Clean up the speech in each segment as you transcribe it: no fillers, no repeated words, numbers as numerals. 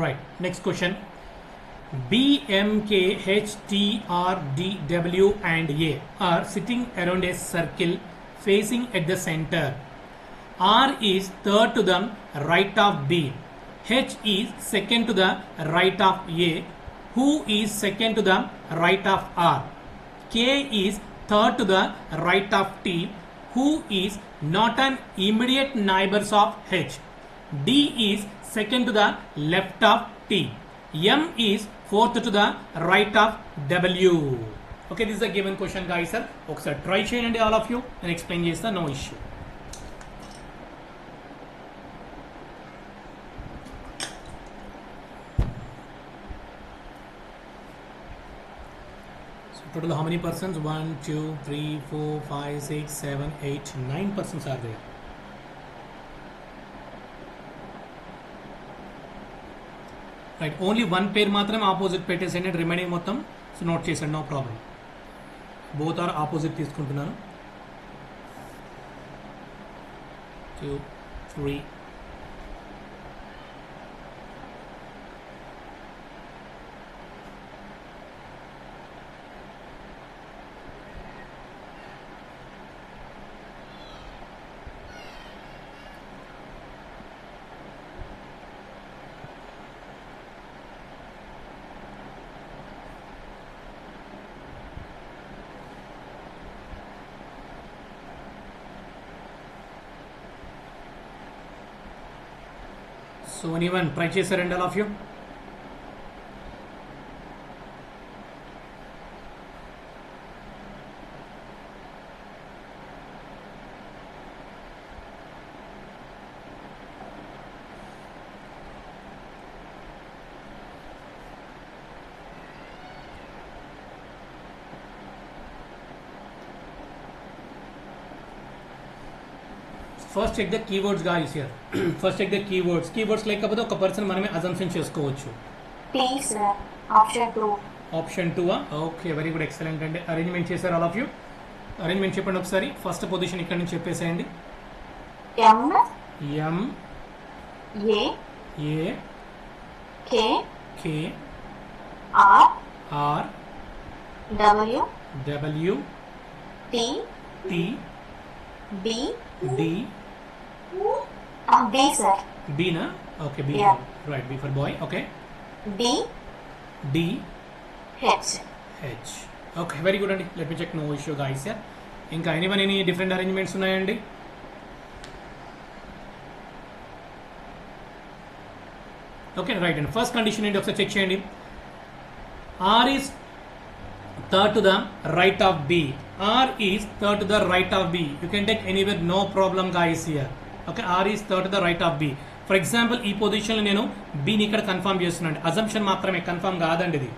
Right. Next question. B, M, K, H, T, R, D, W and A are sitting around a circle facing at the center. R is third to the right of B. H is second to the right of A. Who is second to the right of R? K is third to the right of T. Who is not an immediate neighbors of H? D is second to the left of T. M is fourth to the right of W. Okay, this is a given question, guys. Sir, ఒకసారి try చేయండి all of you. నేను explain చేస్తా, no issue. So total how many persons? 1, 2, 3, 4, 5, 6, 7, 8, 9 persons are there. Right, only one pair మాత్రమే opposite పెట్టేసేయండి, remaining మొత్తం so note చేసండి, no problem. Both are opposite తీసుకుంటున్నాను. 2, 3. So anyone try చేశారండి all of you? First check the keywords guys here. First check the keywords. Keywords లేకపోతే ఒక person మనమే assumption చేసుకోవచ్చు. Please option 2. Option 2 okay, very good, excellent అండి. Arrangement చేశారు all of you. Arrangement చెప్పండి ఒకసారి. First position ఇక్కడ నుంచి చెప్పేసేయండి. M M A A K K R R W W T T B D B sir. B నా? Okay, B right, B for boy. Okay, D D H H. Okay, very good అండి. Let me check, no issue guys. ఇంకా any different arrangements ఉన్నాయండి? Okay, right అండి. First condition ఏంటి ఒకసారి check చేయండి. R is third to the right of B. R is third to the right of B. You can take anywhere, no problem guys here. Okay, R is third to the right of B. For example, ఈ పొజిషన్లో నేను B ని ఇక్కడ confirm చేస్తున్నాను. Assumption మాత్రమే, confirm కాదండి ఇది.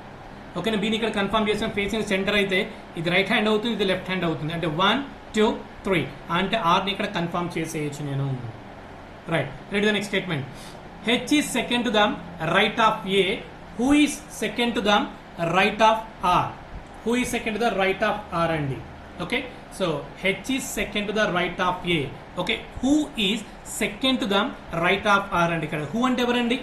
Okay, నేను B ని ఇక్కడ కన్ఫర్మ్ చేసిన ఫేసింగ్ సెంటర్ అయితే ఇది రైట్ హ్యాండ్ అవుతుంది, ఇది లెఫ్ట్ హ్యాండ్ అవుతుంది. అంటే 1, 2, 3 అంటే R ని ఇక్కడ కన్ఫర్మ్ చేసేయచ్చు నేను. Right, read the next statement. H is second to the right of A. Who is second to the right of R? Who is second to the right of R అండి. Okay, so H is second to the right of A. Okay, who is second to the right of R అండి. ఇక్కడ who అంటే ఎవరండి?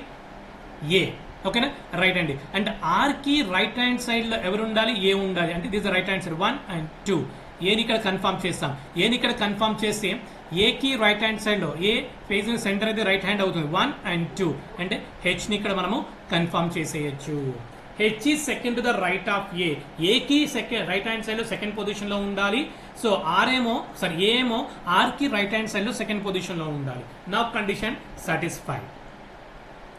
A. ఓకేనా, right అండి. అంటే R కి right hand side లో ఎవరు ఉండాలి? A ఉండాలి. అంటే this right hand side 1 and 2. ఏని ఇక్కడ కన్ఫర్మ్ చేస్తాం. ఏని ఇక్కడ కన్ఫర్మ్ చేస్తే ఏ కి రైట్ హ్యాండ్ సైడ్ లో ఏ ఫేసింగ్ సెంటర్ అయితే రైట్ హ్యాండ్ అవుతుంది 1 and 2. అంటే H ని ఇక్కడ మనము కన్ఫర్మ్ చేసేయచ్చు. H is second to the right of A. A కి సెకండ్ రైట్ హ్యాండ్ సైడ్ లో సెకండ్ పొజిషన్ లో ఉండాలి. సో A ఏమో R కి రైట్ హ్యాండ్ సైడ్ లో సెకండ్ పొజిషన్ లో ఉండాలి. Now condition satisfied.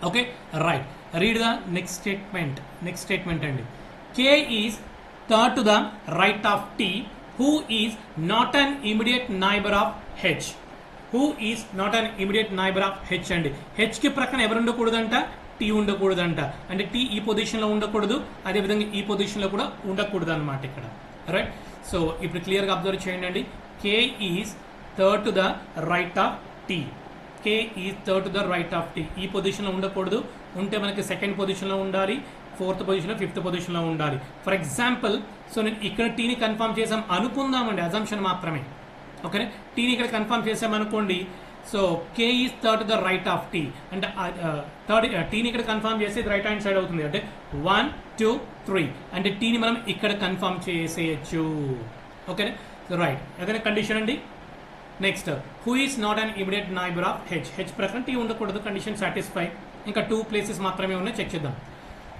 Okay, right. Read the next statement. Next statement అండి. K is third to the right of T. Who is not an immediate neighbor of H? Who is not an immediate neighbor of H అండి. H కి ప్రక్కన ఎవరు ఉండకూడదంట? Tea ఉండకూడదంట. అంటే tea ఈ పొజిషన్లో ఉండకూడదు, అదేవిధంగా ఈ పొజిషన్లో కూడా ఉండకూడదు అనమాట ఇక్కడ. రైట్, సో ఇప్పుడు క్లియర్గా అబ్జర్వ్ చేయండి అండి. K is third to the right of T. K is third to the right of T. ఈ పొజిషన్లో ఉండకూడదు, ఉంటే మనకి సెకండ్ పొజిషన్లో ఉండాలి, ఫోర్త్ పొజిషన్లో, ఫిఫ్త్ పొజిషన్లో ఉండాలి. ఫర్ ఎగ్జాంపుల్, సో నేను ఇక్కడ టీని కన్ఫర్మ్ చేసాం అనుకుందామండి, అజంప్షన్ మాత్రమే. ఓకే, టీని ఇక్కడ కన్ఫర్మ్ చేసామనుకోండి. So K is third to the right of T అంటే థర్డ్ టీని ఇక్కడ కన్ఫర్మ్ చేస్తే ఇది రైట్ హ్యాండ్ సైడ్ అవుతుంది అంటే 1 2 3 అంటే టీని మనం ఇక్కడ కన్ఫర్మ్ చేసేయచ్చు ఓకేనా సో రైట్ అదే కండిషన్ అండి next who is not an immediate neighbour of H ప్రకారం టీ ఉండకూడదు కండిషన్ సాటిస్ఫై ఇంకా 2 ప్లేసెస్ మాత్రమే ఉన్నాయి చెక్ చేద్దాం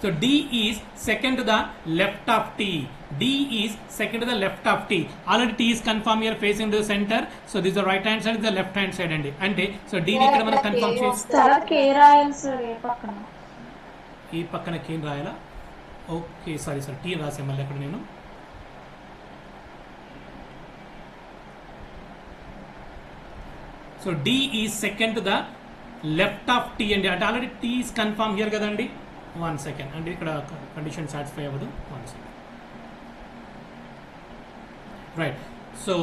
so D is second to the left of T. D is second to the left of T. Already T is confirmed here facing to the center. So this is the right hand side, this is the left hand side అండి అంటే so D ని ఇక్కడ మనం confirm చేస్తారా కే రాయాలి sir ఏ పక్కన ఈ పక్కన కే రాయాలా ఓకే సారీ సార్ T రాసే మళ్ళీ అక్కడ నేను so D is second to the left of T అండి అంటే already T is confirmed here కదండి 1 second అంటే ఇక్కడ కండిషన్ సాటిస్ఫై అవ్వదు 1 second right so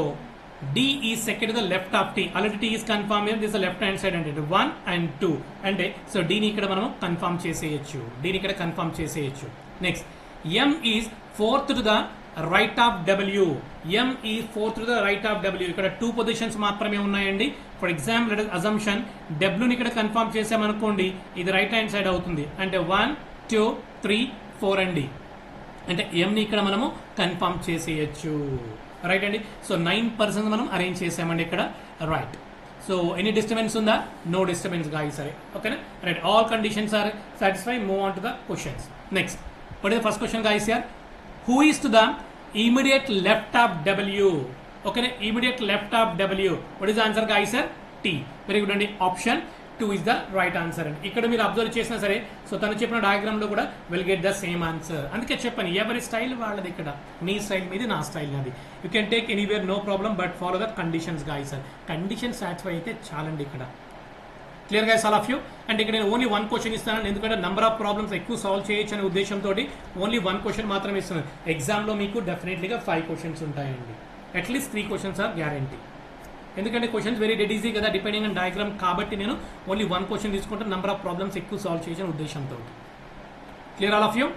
D is second to the left of T already T is confirmed here this is the left hand side అంటే 1 and 2 అంటే so D ని ఇక్కడ మనం confirm చేసేయచ్చు D ని ఇక్కడ కన్ఫర్మ్ చేసేయచ్చు next M is fourth to the right of W M ఈ fourth to the right of W ఇక్కడ 2 పొజిషన్స్ మాత్రమే ఉన్నాయండి for example let us assumption W ని ఇక్కడ కన్ఫర్మ్ చేసామనుకోండి ఇది రైట్ హ్యాండ్ సైడ్ అవుతుంది అంటే 1 2 3 4 అండి అంటే M ని ఇక్కడ మనము కన్ఫర్మ్ చేసేయచ్చు రైట్ అండి సో 9% మనం అరేంజ్ చేసామండి ఇక్కడ రైట్ సో ఎనీ డిస్టర్బెన్స్ ఉందా నో డిస్టర్బెన్స్ గాయస్ సరే ఓకేనా right all conditions are satisfy move on to the questions next what is the first question guys here who is to the immediate left of W okay immediate left of W what is the answer guys sir T very good అండి option 2 is the right answer అండి ఇక్కడ మీరు observe చేసినా సరే so తను చెప్పిన diagram లో కూడా will get the same answer అందుకే చెప్పాను ఎవరి స్టైల్ వాళ్ళది ఇక్కడ మీ స్టైల్ మీది నా స్టైల్ నాది you can take anywhere no problem but follow the conditions guys sir condition satisfy అయితే చాలండి ఇక్కడ clear guys all of you and ఇక్కడ నేను ఓన్లీ 1 క్వశ్చన్ ఇస్తాను ఎందుకంటే నెంబర్ ఆఫ్ ప్రాబ్లమ్స్ ఎక్కువ సాల్వ్ చేయొచ్చు అనే ఉద్దేశంతో ఓన్లీ 1 క్వశ్చన్ మాత్రమే ఇస్తున్నాను ఎగ్జామ్లో మీకు డెఫినెట్లీగా 5 క్వశ్చన్స్ ఉంటాయండి అట్లీస్ట్ 3 క్వశ్చన్స్ ఆర్ గ్యారంటీ ఎందుకంటే క్వశ్చన్స్ వెరీ డెడ్ ఈజీ కదా డిపెండింగ్ ఆన్ డయాగ్రామ్ కాబట్టి నేను ఓన్లీ 1 క్వశ్చన్ తీసుకుంటే నెంబర్ ఆఫ్ ప్రాబ్లమ్స్ ఎక్కువ సాల్వ్ చేసిన ఉద్దేశంతో క్లియర్ ఆల్ ఆఫ్ యూ